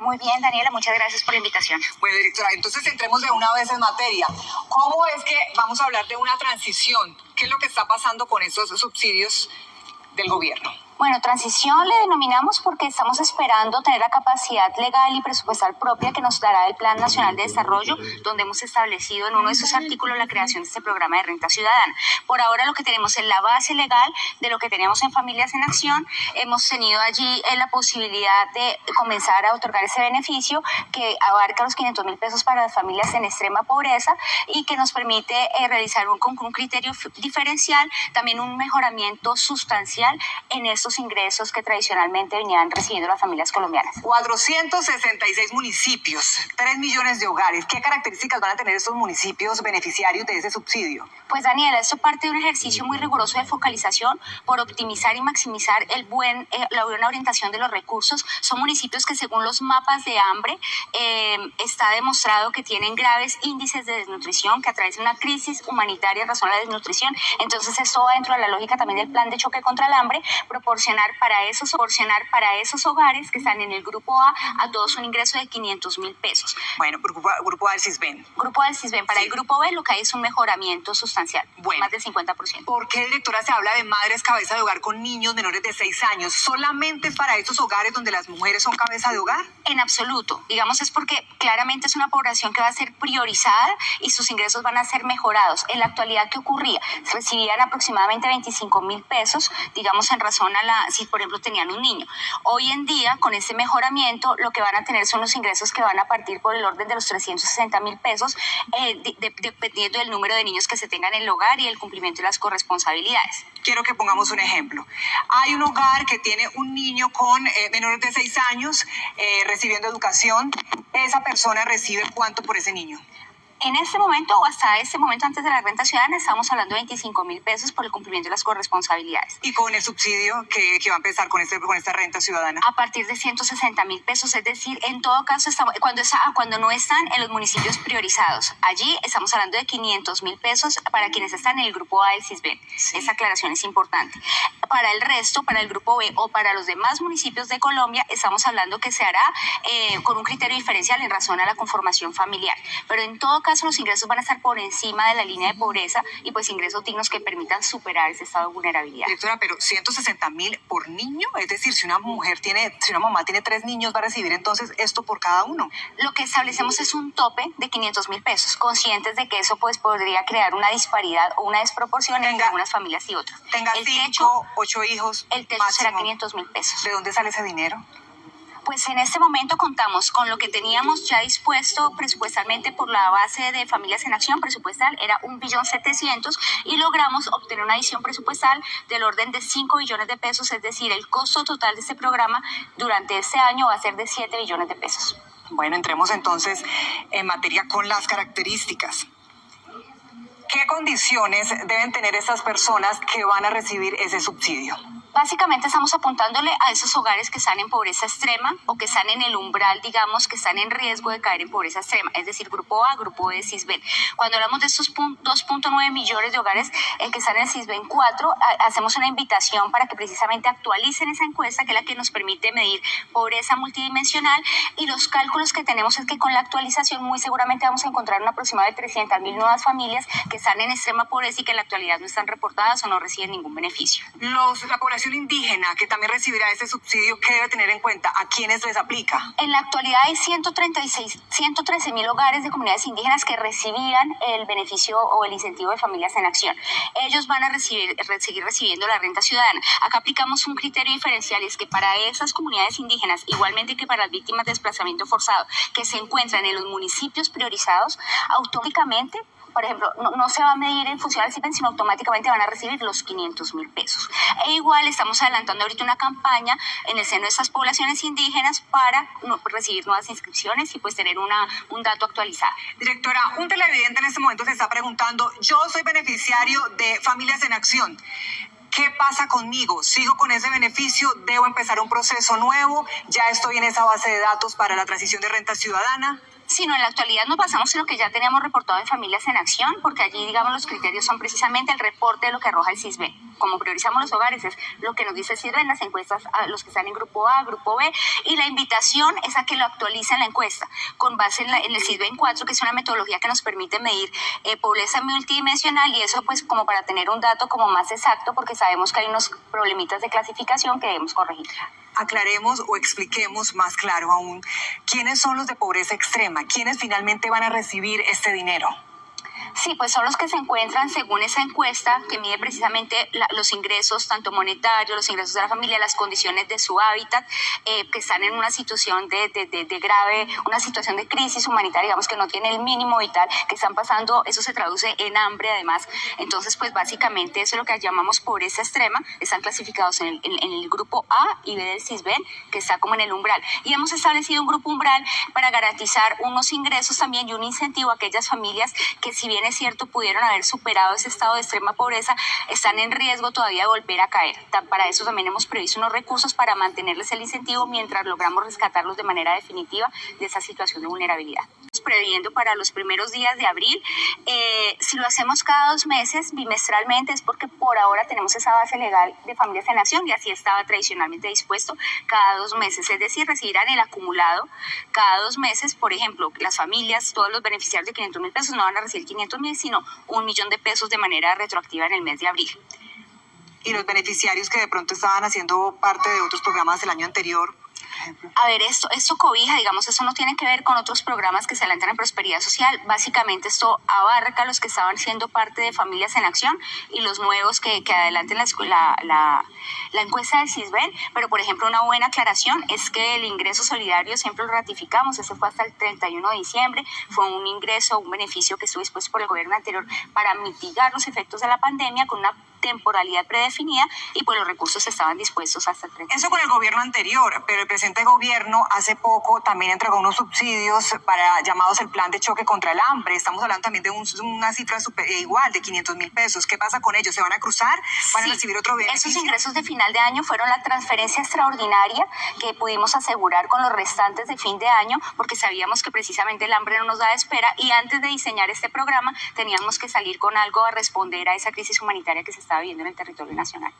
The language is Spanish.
Muy bien, Daniela, muchas gracias por la invitación. Bueno, directora, entonces entremos de una vez en materia. ¿Cómo es que vamos a hablar de una transición? ¿Qué es lo que está pasando con estos subsidios del gobierno? Bueno, transición le denominamos porque estamos esperando tener la capacidad legal y presupuestal propia que nos dará el Plan Nacional de Desarrollo, donde hemos establecido en uno de sus artículos la creación de este programa de renta ciudadana. Por ahora lo que tenemos es la base legal de lo que teníamos en Familias en Acción. Hemos tenido allí la posibilidad de comenzar a otorgar ese beneficio que abarca los 500.000 pesos para las familias en extrema pobreza y que nos permite realizar con un criterio diferencial, también un mejoramiento sustancial en estos ingresos que tradicionalmente venían recibiendo las familias colombianas. 466 municipios, 3 millones de hogares. ¿Qué características van a tener estos municipios beneficiarios de ese subsidio? Pues Daniela, esto parte de un ejercicio muy riguroso de focalización por optimizar y maximizar la buena orientación de los recursos. Son municipios que según los mapas de hambre está demostrado que tienen graves índices de desnutrición, que atraviesan una crisis humanitaria en razón a la desnutrición. Entonces esto va dentro de la lógica también del plan de choque contra el hambre, proporcionar para esos hogares que están en el grupo A todos un ingreso de 500.000 pesos. Bueno, grupo A del CISBEN. Grupo A del CISBEN. Para el grupo B lo que hay es un mejoramiento sustancial, más del 50%. ¿Por qué, directora, se habla de madres cabeza de hogar con niños menores de 6 años? ¿Solamente para esos hogares donde las mujeres son cabeza de hogar? En absoluto. Digamos, es porque claramente es una población que va a ser priorizada y sus ingresos van a ser mejorados. En la actualidad, ¿qué ocurría? Se recibían aproximadamente 25.000 pesos, digamos, en razón a si por ejemplo tenían un niño. Hoy en día, con este mejoramiento, lo que van a tener son los ingresos que van a partir por el orden de los 360.000 pesos, dependiendo del número de niños que se tengan en el hogar y el cumplimiento de las corresponsabilidades. Quiero que pongamos un ejemplo. Hay un hogar que tiene un niño con menores de 6 años recibiendo educación. ¿Esa persona recibe cuánto por ese niño? En este momento o hasta este momento antes de la renta ciudadana estamos hablando de 25.000 pesos por el cumplimiento de las corresponsabilidades. ¿Y con el subsidio que va a empezar con esta renta ciudadana? A partir de 160.000 pesos, es decir, en todo caso cuando no están en los municipios priorizados. Allí estamos hablando de 500.000 pesos para quienes están en el grupo A del CISBEN. Sí. Esa aclaración es importante. Para el resto, para el grupo B o para los demás municipios de Colombia, estamos hablando que se hará con un criterio diferencial en razón a la conformación familiar. Pero en todo caso los ingresos van a estar por encima de la línea de pobreza y pues ingresos dignos que permitan superar ese estado de vulnerabilidad. Directora, pero 160.000 por niño, es decir, si una mamá tiene 3 niños, va a recibir entonces esto por cada uno. Lo que establecemos es un tope de 500.000 pesos, conscientes de que eso pues podría crear una disparidad o una desproporción entre algunas familias y otras. Tenga 5, 8 hijos. El techo será 500.000 pesos. ¿De dónde sale ese dinero? Pues en este momento contamos con lo que teníamos ya dispuesto presupuestalmente por la base de Familias en Acción presupuestal, era 1.700.000 y logramos obtener una adición presupuestal del orden de 5 billones de pesos, es decir, el costo total de este programa durante este año va a ser de 7 billones de pesos. Bueno, entremos entonces en materia con las características. ¿Qué condiciones deben tener esas personas que van a recibir ese subsidio? Básicamente estamos apuntándole a esos hogares que están en pobreza extrema o que están en el umbral, digamos, que están en riesgo de caer en pobreza extrema, es decir, grupo A, grupo B, CISBEN. Cuando hablamos de estos 2.9 millones de hogares que están en el CISBEN 4, hacemos una invitación para que precisamente actualicen esa encuesta, que es la que nos permite medir pobreza multidimensional, y los cálculos que tenemos es que con la actualización muy seguramente vamos a encontrar un aproximado de 300.000 nuevas familias que están en extrema pobreza y que en la actualidad no están reportadas o no reciben ningún beneficio. La población indígena que también recibirá ese subsidio, ¿qué debe tener en cuenta? ¿A quiénes les aplica? En la actualidad hay 113.000 hogares de comunidades indígenas que recibían el beneficio o el incentivo de Familias en Acción. Ellos van a seguir recibiendo la renta ciudadana. Acá aplicamos un criterio diferencial, y es que para esas comunidades indígenas, igualmente que para las víctimas de desplazamiento forzado, que se encuentran en los municipios priorizados, automáticamente, por ejemplo, no se va a medir en función al CISBEN, sino automáticamente van a recibir los 500.000 pesos. E igual estamos adelantando ahorita una campaña en el seno de estas poblaciones indígenas para recibir nuevas inscripciones y pues tener un dato actualizado. Directora, un televidente en este momento se está preguntando, yo soy beneficiario de Familias en Acción. ¿Qué pasa conmigo? ¿Sigo con ese beneficio? ¿Debo empezar un proceso nuevo? ¿Ya estoy en esa base de datos para la transición de renta ciudadana? sino en la actualidad nos basamos en lo que ya teníamos reportado en Familias en Acción, porque allí, digamos, los criterios son precisamente el reporte de lo que arroja el CISBEN. Como priorizamos los hogares, es lo que nos dice el CISBEN, las encuestas a los que están en grupo A, grupo B, y la invitación es a que lo actualicen la encuesta, con base en el CISBEN 4, que es una metodología que nos permite medir pobreza multidimensional, y eso pues como para tener un dato como más exacto, porque sabemos que hay unos problemitas de clasificación que debemos corregir. Aclaremos o expliquemos más claro aún quiénes son los de pobreza extrema, quiénes finalmente van a recibir este dinero. Sí, pues son los que se encuentran según esa encuesta que mide precisamente los ingresos, tanto monetarios, los ingresos de la familia, las condiciones de su hábitat, que están en una situación de grave, una situación de crisis humanitaria, digamos que no tiene el mínimo vital, que están pasando, eso se traduce en hambre además. Entonces, pues básicamente eso es lo que llamamos pobreza extrema, están clasificados en el grupo A y B del CISBEN, que está como en el umbral. Y hemos establecido un grupo umbral para garantizar unos ingresos también y un incentivo a aquellas familias que, si bien es cierto, pudieron haber superado ese estado de extrema pobreza, están en riesgo todavía de volver a caer. Para eso también hemos previsto unos recursos para mantenerles el incentivo mientras logramos rescatarlos de manera definitiva de esa situación de vulnerabilidad. Previendo para los primeros días de abril. Si lo hacemos cada 2 meses, bimestralmente, es porque por ahora tenemos esa base legal de Familias en Acción y así estaba tradicionalmente dispuesto cada 2 meses, es decir, recibirán el acumulado cada 2 meses. Por ejemplo, las familias, todos los beneficiarios de 500,000 pesos no van a recibir 500,000, sino 1,000,000 de pesos de manera retroactiva en el mes de abril. ¿Y los beneficiarios que de pronto estaban haciendo parte de otros programas del año anterior? A ver, esto cobija, digamos, eso no tiene que ver con otros programas que se adelantan en prosperidad social. Básicamente esto abarca a los que estaban siendo parte de Familias en Acción y los nuevos que adelanten la encuesta del CISBEN. Pero, por ejemplo, una buena aclaración es que el ingreso solidario siempre lo ratificamos, ese fue hasta el 31 de diciembre, fue un ingreso, un beneficio que estuvo dispuesto por el gobierno anterior para mitigar los efectos de la pandemia con una temporalidad predefinida, y pues los recursos estaban dispuestos hasta el 30. Eso con el gobierno anterior, pero el presente gobierno hace poco también entregó unos subsidios para llamados el plan de choque contra el hambre. Estamos hablando también de una cifra igual de 500,000 pesos. ¿Qué pasa con ellos? ¿Se van a cruzar? ¿Van a recibir otro beneficio? Esos ingresos de final de año fueron la transferencia extraordinaria que pudimos asegurar con los restantes de fin de año, porque sabíamos que precisamente el hambre no nos da espera, y antes de diseñar este programa teníamos que salir con algo a responder a esa crisis humanitaria que se estaba viviendo en el territorio nacional.